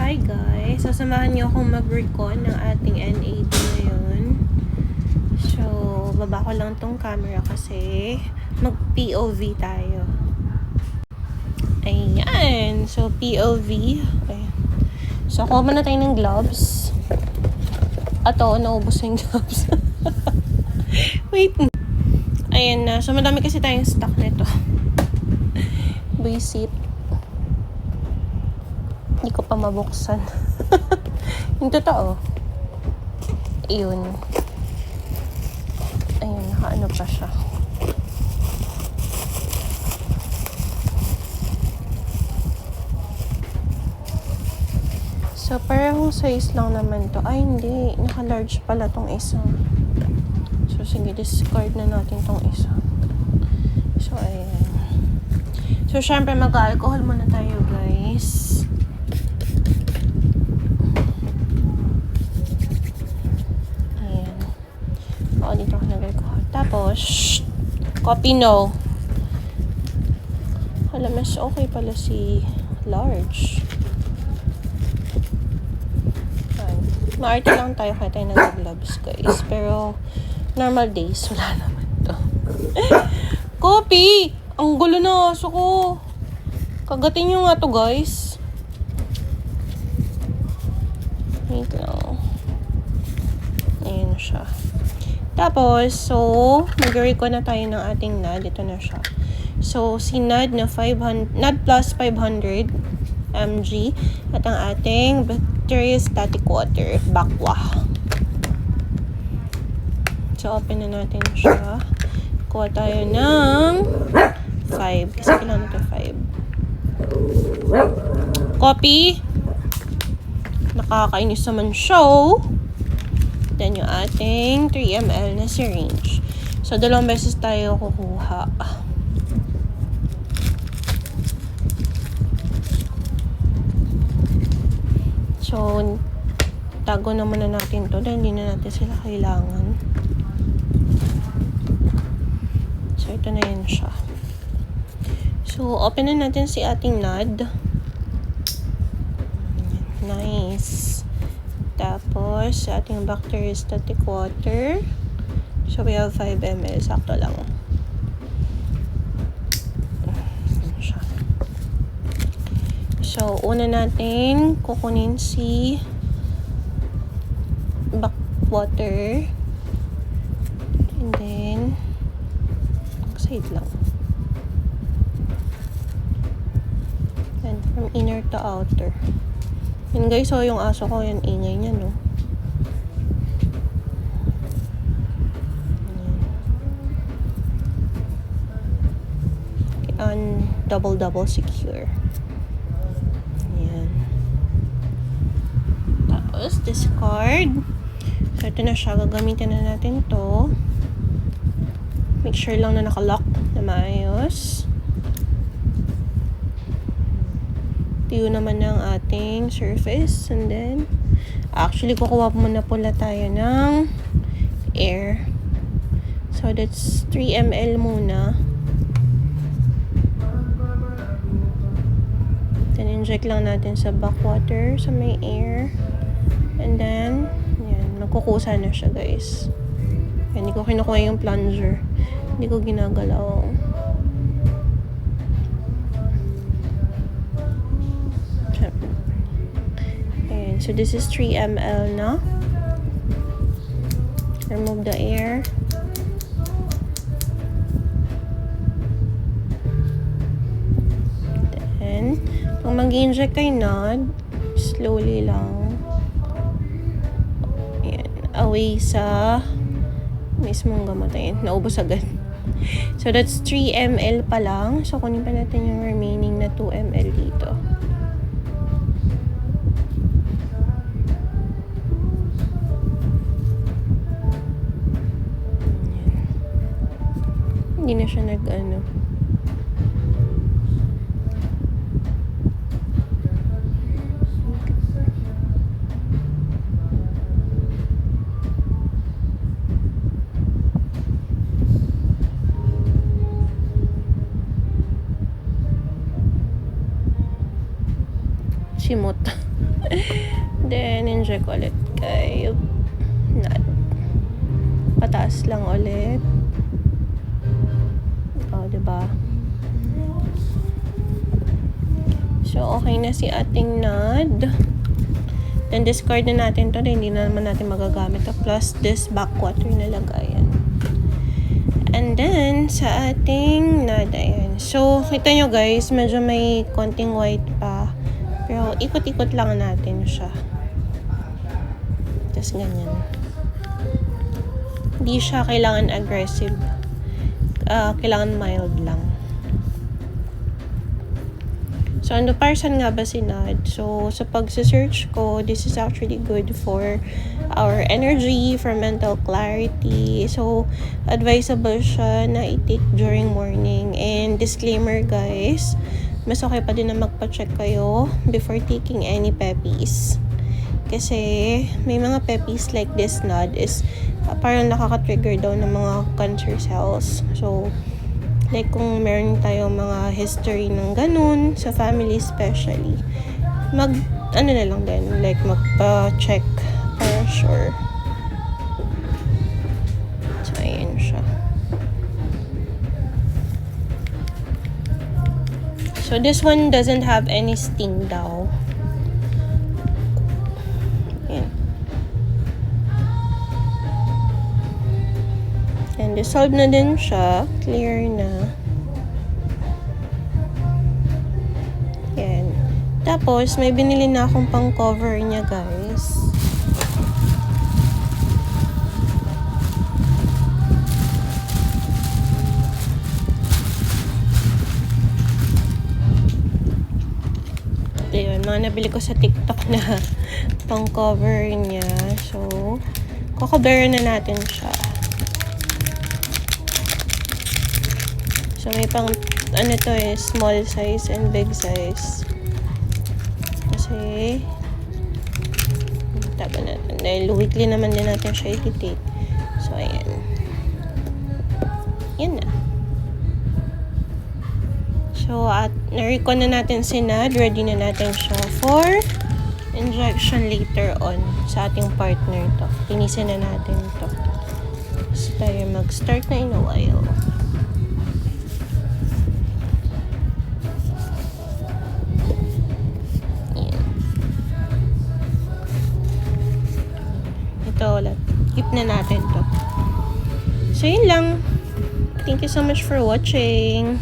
Hi guys! Sasamahan niyo akong mag-recon ng ating NAD ngayon. So, baba ko lang tong camera kasi mag-POV tayo. Ayan! So, POV. Okay. So, kuha muna tayo ng gloves. Ato, naubos na yung gloves. Wait. Ayan na. So, madami kasi tayong stock nito. Visit. Hindi ko pa mabuksan. Yung totoo. Ayun. Ayun, nakaano pa siya. So, parehong size lang naman to. Ay, hindi. Naka-large pala tong isa. So, sige, discard na natin tong isa. So, ayan. So, syempre, mag-alcohol muna tayo, guys. Dito ako nag-alcohol. Tapos, coffee no. Hala, mas okay pala si large. Maarte lang tayo kaya tayo nag-gloves, guys. Pero, normal days, wala naman to. Coffee! Ang gulo na aso ko. Kagatin nyo nga to, guys. Wait lang. Ayan siya. Tapos, so, mag-recon na tayo ng ating NAD. Ito na siya. So, si NAD na 500, NAD plus 500 mg at ang ating bacteriostatic water, BACWA. So, open na natin siya. Kuha tayo ng 5. Kasi kailangan natin 5. Copy. Nakakainis naman siya. Then, yung ating 3 ml na syringe. So, 2 beses tayo kukuha. So, tago na muna natin to dahil hindi na natin sila kailangan. So, ito na yan siya. So, open na natin si ating NAD. Nice. Tapos, ating bacteriostatic water. So, we have 5 ml. Sakto lang. So, una natin kukunin si back water. And then, side lang. And from inner to outer. Yan guys, so yung aso ko, yung ingay niya, no? And double secure. Ayan. Tapos, discard. So, ito na siya. Gagamitin na natin to. Make sure lang na nakalock na maayos. Tuyo naman ng ating surface. And then, actually, kukuha muna pula tayo ng air. So, that's 3 ml muna. Then, inject lang natin sa backwater, sa may air. And then, yan, nagkukusa na siya, guys. Yan, hindi ko kinukuha yung plunger. Hindi ko ginagalaw. Ayan, so this is 3 ml na. Remove the air. Then, kung mag-inject kay NAD, slowly lang. Ayan, away sa mismong gamot. Ayan, naubos agad. So, that's 3 ml pa lang. So, kunin pa natin yung remaining na 2 ml dito. Ayan. Hindi na siya nag-ano. Simot. Then, inject ulit kay Nad. Pataas lang ulit. O, diba? So, okay na si ating Nad. Then, discard na natin to. Hindi na naman natin magagamit to. Plus, this backwater na lagayan. And then, sa ating Nad, ayan. So, kita nyo guys, medyo may konting white pa. Pero, ikot-ikot lang natin siya. Just ganyan. Hindi siya kailangan aggressive. Kailangan mild lang. So, ano parsan nga ba si Nad? So, sa pag-search ko, this is actually good for our energy, for mental clarity. So, advisable siya na i-take during morning. And disclaimer guys, mas okay pa din na magpa-check kayo before taking any peppies. Kasi, may mga peppies like this Nad is parang nakaka-trigger daw ng mga cancer cells. So, like kung meron tayong mga history ng ganun, sa family especially, ano na lang din, like magpa-check para sure. So, ayan siya. So, this one doesn't have any sting daw. Ayan. And dissolve na din siya. Clear na. Yan. Tapos, may binili na akong pang cover niya, guys. Ito yun. Mga nabili ko sa TikTok na pang cover niya. So, kukover na natin siya. So, may pang, ano to eh, small size and big size. Kasi, taba natin. Dahil weekly naman din natin siya i-take. So, ayan. Yan na. So, at na-recon na natin si Nad. Ready na natin siya for injection later on sa ating partner to. Tinisin na natin to. So, tayo mag-start na in a while. Ulit. Keep na natin to. So, yun lang. Thank you so much for watching.